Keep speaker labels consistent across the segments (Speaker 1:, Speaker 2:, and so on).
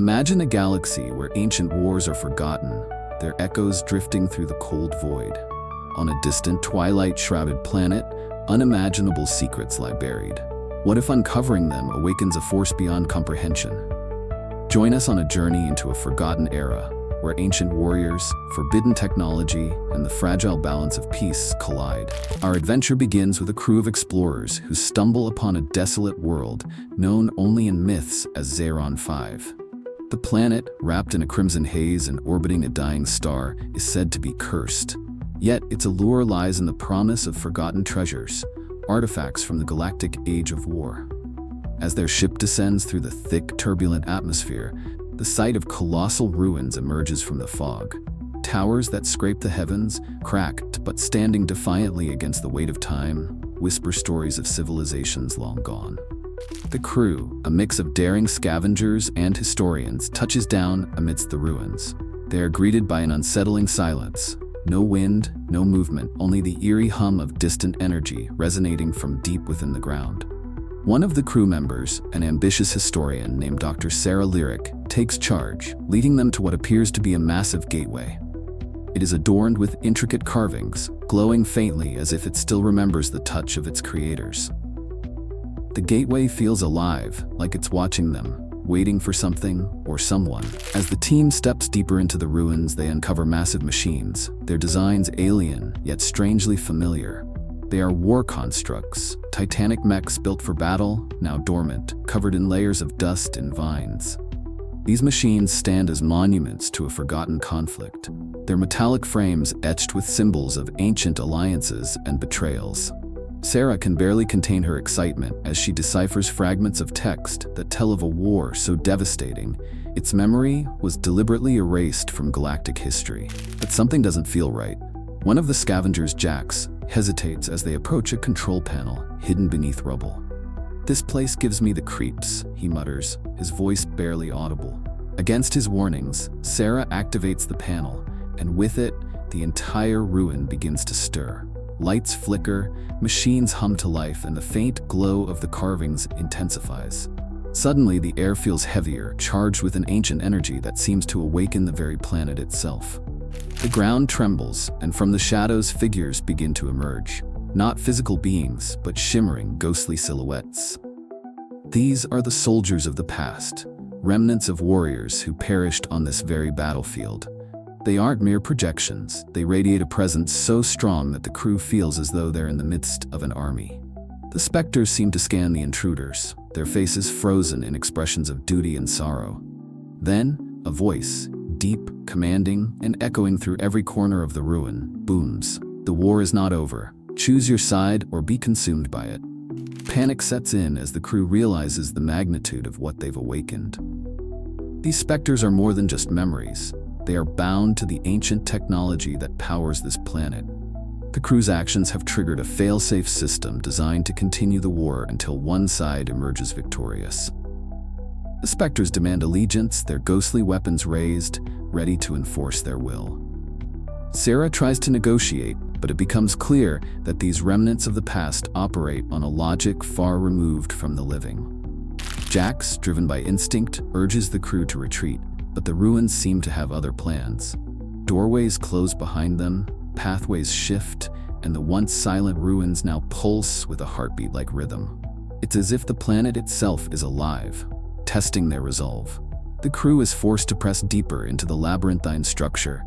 Speaker 1: Imagine a galaxy where ancient wars are forgotten, their echoes drifting through the cold void. On a distant twilight-shrouded planet, unimaginable secrets lie buried. What if uncovering them awakens a force beyond comprehension? Join us on a journey into a forgotten era, where ancient warriors, forbidden technology, and the fragile balance of peace collide. Our adventure begins with a crew of explorers who stumble upon a desolate world known only in myths as Xeron 5. The planet, wrapped in a crimson haze and orbiting a dying star, is said to be cursed. Yet its allure lies in the promise of forgotten treasures, artifacts from the galactic age of war. As their ship descends through the thick, turbulent atmosphere, the sight of colossal ruins emerges from the fog. Towers that scrape the heavens, cracked but standing defiantly against the weight of time, whisper stories of civilizations long gone. The crew, a mix of daring scavengers and historians, touches down amidst the ruins. They are greeted by an unsettling silence. No wind, no movement, only the eerie hum of distant energy resonating from deep within the ground. One of the crew members, an ambitious historian named Dr. Sarah Lyric, takes charge, leading them to what appears to be a massive gateway. It is adorned with intricate carvings, glowing faintly as if it still remembers the touch of its creators. The gateway feels alive, like it's watching them, waiting for something or someone. As the team steps deeper into the ruins, they uncover massive machines, their designs alien yet strangely familiar. They are war constructs, titanic mechs built for battle, now dormant, covered in layers of dust and vines. These machines stand as monuments to a forgotten conflict, their metallic frames etched with symbols of ancient alliances and betrayals. Sarah can barely contain her excitement as she deciphers fragments of text that tell of a war so devastating, its memory was deliberately erased from galactic history. But something doesn't feel right. One of the scavengers, Jax, hesitates as they approach a control panel hidden beneath rubble. "This place gives me the creeps," he mutters, his voice barely audible. Against his warnings, Sarah activates the panel, and with it, the entire ruin begins to stir. Lights flicker, machines hum to life, and the faint glow of the carvings intensifies. Suddenly, the air feels heavier, charged with an ancient energy that seems to awaken the very planet itself. The ground trembles, and from the shadows, figures begin to emerge. Not physical beings, but shimmering, ghostly silhouettes. These are the soldiers of the past, remnants of warriors who perished on this very battlefield. They aren't mere projections, they radiate a presence so strong that the crew feels as though they're in the midst of an army. The specters seem to scan the intruders, their faces frozen in expressions of duty and sorrow. Then, a voice, deep, commanding, and echoing through every corner of the ruin, booms. "The war is not over. Choose your side or be consumed by it." Panic sets in as the crew realizes the magnitude of what they've awakened. These specters are more than just memories. They are bound to the ancient technology that powers this planet. The crew's actions have triggered a fail-safe system designed to continue the war until one side emerges victorious. The specters demand allegiance, their ghostly weapons raised, ready to enforce their will. Sarah tries to negotiate, but it becomes clear that these remnants of the past operate on a logic far removed from the living. Jax, driven by instinct, urges the crew to retreat, but the ruins seem to have other plans. Doorways close behind them, pathways shift, and the once silent ruins now pulse with a heartbeat-like rhythm. It's as if the planet itself is alive, testing their resolve. The crew is forced to press deeper into the labyrinthine structure,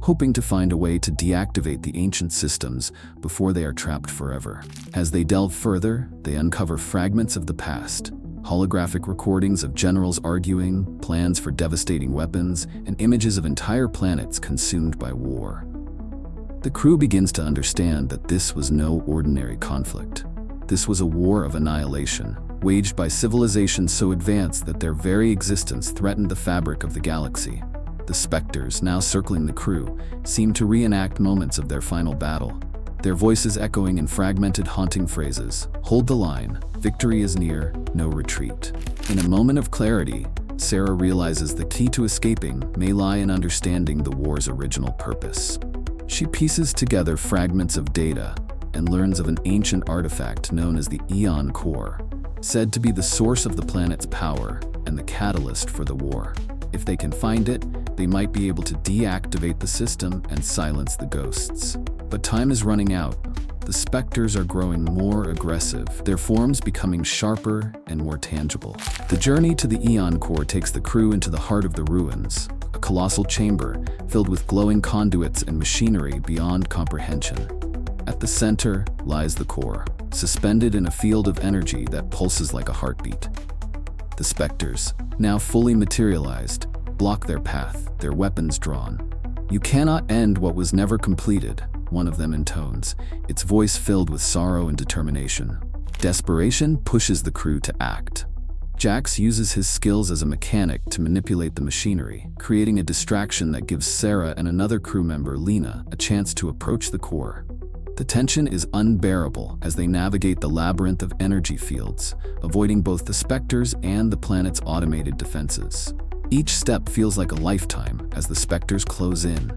Speaker 1: hoping to find a way to deactivate the ancient systems before they are trapped forever. As they delve further, they uncover fragments of the past, holographic recordings of generals arguing, plans for devastating weapons, and images of entire planets consumed by war. The crew begins to understand that this was no ordinary conflict. This was a war of annihilation, waged by civilizations so advanced that their very existence threatened the fabric of the galaxy. The specters, now circling the crew, seem to reenact moments of their final battle, their voices echoing in fragmented, haunting phrases. "Hold the line, victory is near, no retreat." In a moment of clarity, Sarah realizes the key to escaping may lie in understanding the war's original purpose. She pieces together fragments of data and learns of an ancient artifact known as the Eon Core, said to be the source of the planet's power and the catalyst for the war. If they can find it, they might be able to deactivate the system and silence the ghosts. But time is running out. The specters are growing more aggressive, their forms becoming sharper and more tangible. The journey to the Eon Core takes the crew into the heart of the ruins, a colossal chamber filled with glowing conduits and machinery beyond comprehension. At the center lies the core, suspended in a field of energy that pulses like a heartbeat. The specters, now fully materialized, block their path, their weapons drawn. "You cannot end what was never completed," one of them intones, its voice filled with sorrow and determination. Desperation pushes the crew to act. Jax uses his skills as a mechanic to manipulate the machinery, creating a distraction that gives Sarah and another crew member, Lena, a chance to approach the core. The tension is unbearable as they navigate the labyrinth of energy fields, avoiding both the specters and the planet's automated defenses. Each step feels like a lifetime as the specters close in,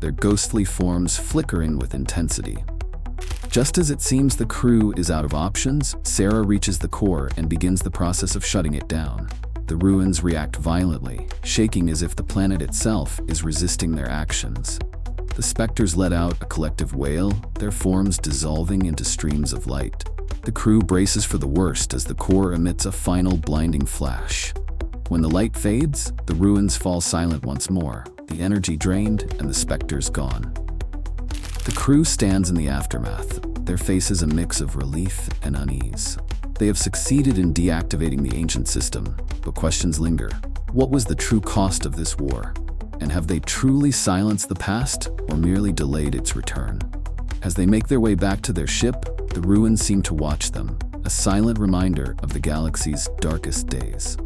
Speaker 1: their ghostly forms flickering with intensity. Just as it seems the crew is out of options, Sarah reaches the core and begins the process of shutting it down. The ruins react violently, shaking as if the planet itself is resisting their actions. The specters let out a collective wail, their forms dissolving into streams of light. The crew braces for the worst as the core emits a final blinding flash. When the light fades, the ruins fall silent once more, the energy drained and the specters gone. The crew stands in the aftermath, their faces a mix of relief and unease. They have succeeded in deactivating the ancient system, but questions linger. What was the true cost of this war? And have they truly silenced the past or merely delayed its return? As they make their way back to their ship, the ruins seem to watch them, a silent reminder of the galaxy's darkest days.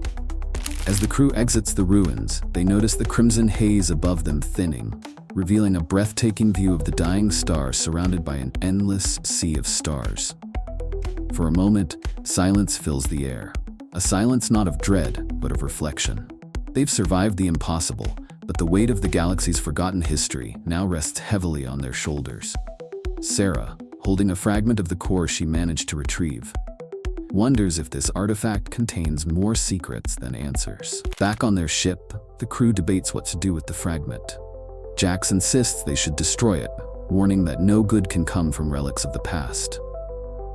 Speaker 1: As the crew exits the ruins, they notice the crimson haze above them thinning, revealing a breathtaking view of the dying star surrounded by an endless sea of stars. For a moment, silence fills the air, a silence not of dread, but of reflection. They've survived the impossible, but the weight of the galaxy's forgotten history now rests heavily on their shoulders. Sarah, holding a fragment of the core she managed to retrieve, wonders if this artifact contains more secrets than answers. Back on their ship, the crew debates what to do with the fragment. Jax insists they should destroy it, warning that no good can come from relics of the past.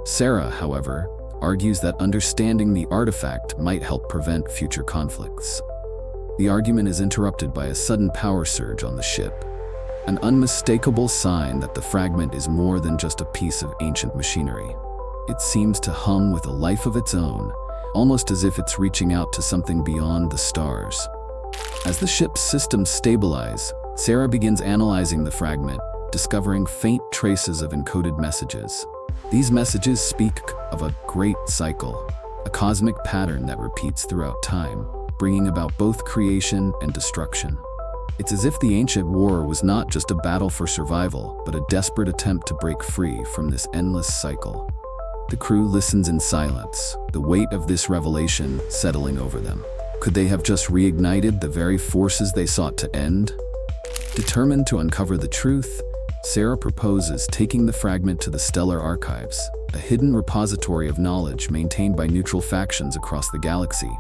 Speaker 1: Sarah, however, argues that understanding the artifact might help prevent future conflicts. The argument is interrupted by a sudden power surge on the ship, an unmistakable sign that the fragment is more than just a piece of ancient machinery. It seems to hum with a life of its own, almost as if it's reaching out to something beyond the stars. As the ship's systems stabilize, Sarah begins analyzing the fragment, discovering faint traces of encoded messages. These messages speak of a great cycle, a cosmic pattern that repeats throughout time, bringing about both creation and destruction. It's as if the ancient war was not just a battle for survival, but a desperate attempt to break free from this endless cycle. The crew listens in silence, the weight of this revelation settling over them. Could they have just reignited the very forces they sought to end? Determined to uncover the truth, Sarah proposes taking the fragment to the Stellar Archives, a hidden repository of knowledge maintained by neutral factions across the galaxy.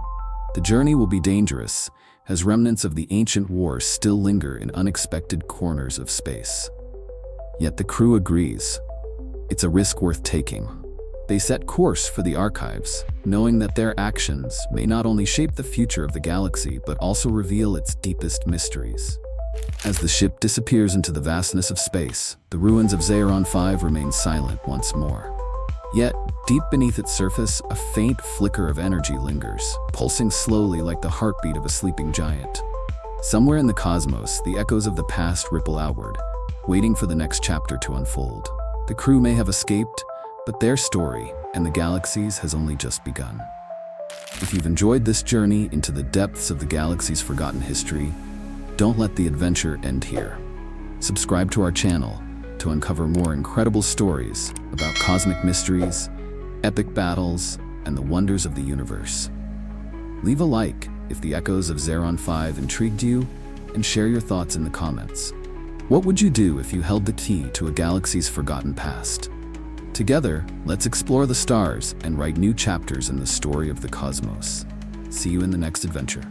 Speaker 1: The journey will be dangerous, as remnants of the ancient war still linger in unexpected corners of space. Yet the crew agrees. It's a risk worth taking. They set course for the archives, knowing that their actions may not only shape the future of the galaxy, but also reveal its deepest mysteries. As the ship disappears into the vastness of space, the ruins of Xeron 5 remain silent once more. Yet, deep beneath its surface, a faint flicker of energy lingers, pulsing slowly like the heartbeat of a sleeping giant. Somewhere in the cosmos, the echoes of the past ripple outward, waiting for the next chapter to unfold. The crew may have escaped, but their story and the galaxy's has only just begun. If you've enjoyed this journey into the depths of the galaxy's forgotten history, don't let the adventure end here. Subscribe to our channel to uncover more incredible stories about cosmic mysteries, epic battles, and the wonders of the universe. Leave a like if the echoes of Xeron 5 intrigued you, and share your thoughts in the comments. What would you do if you held the key to a galaxy's forgotten past? Together, let's explore the stars and write new chapters in the story of the cosmos. See you in the next adventure.